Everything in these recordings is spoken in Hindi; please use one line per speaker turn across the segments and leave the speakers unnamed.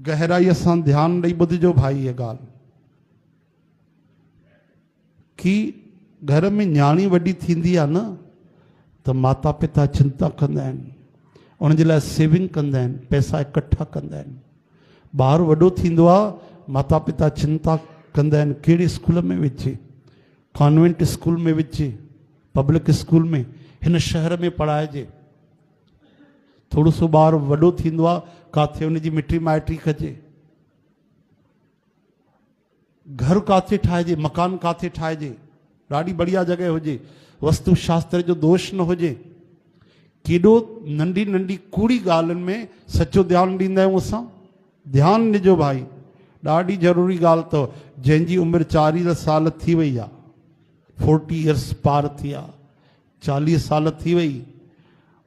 गहराई सां ध्यान ॾेई ॿुधिजो भाई ये गाल कि घर में न्याणी वॾी थींदी आहे न त माता पिता चिंता कंदा आहिनि, उन जे लाइ सेविंग कंदा आहिनि, पैसा इकट्ठा कंदा आहिनि। ॿारु वॾो थींदो आहे, माता पिता चिंता कंदा आहिनि कहिड़े स्कूल में विझे, कॉन्वेंट स्कूल में विझे, पब्लिक स्कूल में, हिन शहर में पढ़ाइजे। थोरो सो ॿारु वॾो थींदो आहे, किथे हुनजी मिटी माइटी कजे, घर किथे ठाहिजे, मकान किथे ठाहिजे, ॾाढी बढ़िया जॻह हुजे, वस्तु शास्त्र जो दोष न हुजे। केॾो नंढी नंढी कूड़ी ॻाल्हियुनि में सचो ध्यानु ॾींदा आहियूं असां। ध्यानु ॾिजो भाई, ॾाढी ज़रूरी ॻाल्हि अथव। जंहिंजी उमिरि 40 साल थी वई आहे, 40 इयर्स पार थी आहे, 40 साल थी वई,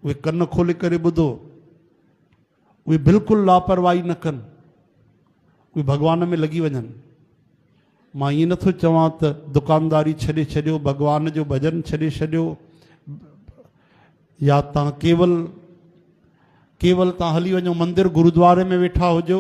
उहे कन खोले करे ॿुधो, उहे बिल्कुलु लापरवाही न कनि, उहे भॻवान में लॻी वञनि। मां ईअं नथो चवां त दुकानदारी छॾे छॾियो, भॻवान जो भॼन छॾे छॾियो, या तव्हां केवल तव्हां हली वञो मंदिर गुरुद्वारे में वेठा हुजो,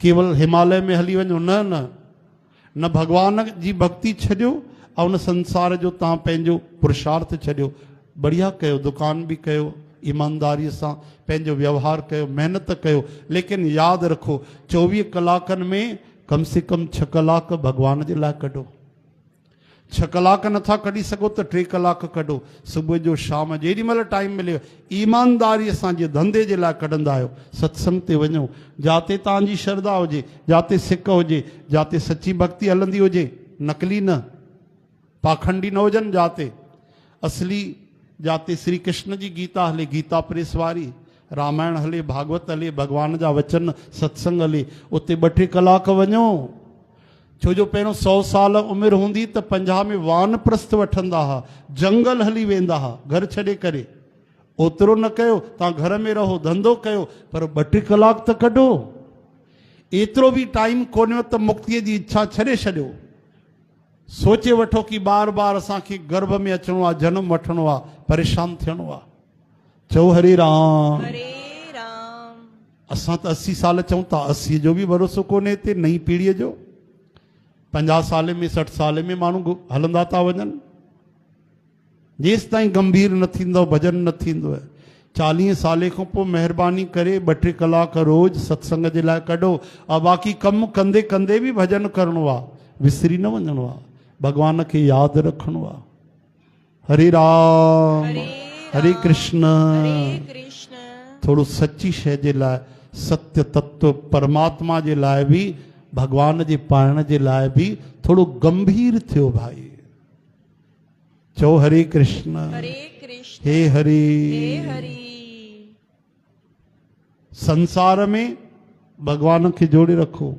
केवल हिमालय में हली वञो, न भॻवान जी भक्ति छॾियो ऐं उन संसार जो तव्हां पंहिंजो पुरुषार्थ छॾियो। बढ़िया कयो, दुकान बि कयो, ईमानदारीअ सां पंहिंजो व्यवहार कयो, महिनत कयो, लेकिन यादि रखो 24 कलाकनि में कम से कम 6 कलाक भॻवान जे लाइ कढो। 6 कलाक नथा कढी सघो त 3 कलाक कढो, सुबुह जो शाम जो जेॾी महिल टाइम मिले, ईमानदारीअ सां जे धंधे जे लाइ कढंदा आहियो, सत्संग ते वञो, जाते तव्हांजी श्रद्धा हुजे, जाते सिक हुजे, जाते सची भक्ति हलंदी हुजे, नकली न, पाखंडी न हुजनि, जाते असली, जाते श्री कृष्ण जी गीता हले, गीता प्रेस वारी, रामायण हले, भागवत हले, भॻवान जा वचन सत्संग हले, उते 2-3 कलाक वञो। छो जो पहिरियों 100 साल उमिरि हूंदी त 50 में वानप्रस्थ वठंदा हुआ, जंगल हली वेंदा हुआ घर छॾे करे। ओतिरो न कयो, तव्हां घर में रहो, धंधो कयो, पर 2-3 कलाक त कढो। एतिरो बि टाइम कोन्हे त मुक्तीअ जी इच्छा छॾे छॾियो। सोचे वठो कि बार बार असांखे गर्भ में अचिणो आहे, जनम वठिणो आहे, परेशान थियणो आहे। चओ हरे राम। असां त 80 साल चऊं था, 80 जो बि भरोसो कोन्हे हिते, नई पीढ़ीअ जो। 50 साल में 60 साल में माण्हू हलंदा था वञनि। जेसि ताईं गंभीर न थींदो, भॼन न थींदो। 40 साल खां पोइ महिरबानी करे 2-3 कलाक रोज़ सत्संग जे लाइ कढो, ऐं बाक़ी कमु कंदे कंदे बि भॼन करिणो आहे, विसरी न वञिणो आहे, भॻवान खे यादि रखिणो आहे। हरे राम, हरे कृष्ण। थोरो सची शइ जे लाइ, सत्य तत्व परमात्मा जे लाइ बि, भगवान जे पाइण जे लाइ बि थोरो गंभीर थियो भाई। चओ हरे कृष्ण, हे हरि। संसार में भगवान खे जोड़े रखो,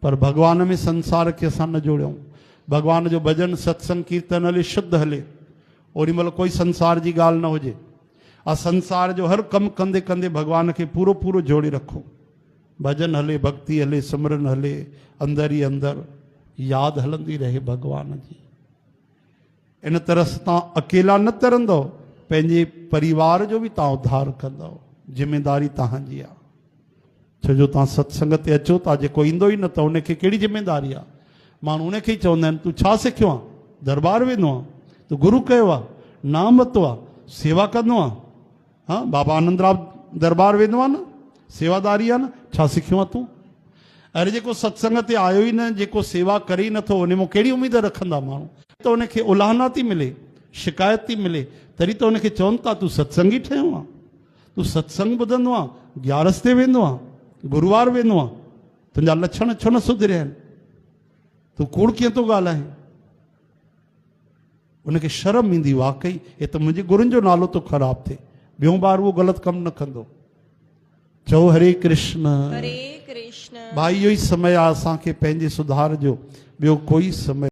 पर भगवान में संसार खे असां न जोड़ियूं। भगवान जो भजन सत्संग कीर्तन हले, शुद्ध हले, ओॾी महिल कोई संसार जी ॻाल्हि न हुजे। संसार जो हर कमु कंदे कंदे भगवान खे पूरो पूरो जोड़े रखो। भजन हले, भक्ति हले, सिमरन हले, अंदर ई अंदर यादि हलंदी रहे भगवान जी। इन तरह सां तव्हां अकेला न तरंदव, पंहिंजे परिवार जो बि तव्हां उद्धार कंदव। ज़िमेदारी तव्हांजी आहे। छो जो तव्हां सत्संग ते अचो था, जेको ईंदो ई न त उनखे कहिड़ी ज़िमेदारी आहे। माण्हू उनखे ई चवंदा आहिनि, तूं छा सिखियो आहे? दरबार वेंदो आहे, तूं गुरू कयो आहे, नाम वरितो आहे, सेवा कंदो आहे। हाँ, बाबा आनंदराव दरबार वेंदो आहे न, सेवादारी आहे न, छा सिखियो आहे तूं? अरे जेको सत्संग ते आयो ई न, जेको सेवा करे ई नथो, उन मां कहिड़ी उमेद रखंदा माण्हू? त उनखे उलाहना थी मिले, शिकायत थी मिले, तॾहिं त उनखे चवनि था तूं सत्संगी ठहियो आहे, तूं सत्संग ॿुधंदो आहे, ग्यारस ते वेंदो आहे, गुरुवार वेंदो आहे, तुंहिंजा लक्षण छो न सुधरिया आहिनि? तूं कूड़ कीअं थो ॻाल्हाए? उनखे शर्म ईंदी, वाकई हे त मुंहिंजे गुरुनि जो नालो थो ख़राबु थिए, ॿियों बार उहो ग़लति कमु न कंदो। चओ हरे कृष्ण। भाई इहो ई समय आहे असांखे पंहिंजे सुधार जो, ॿियो कोई समय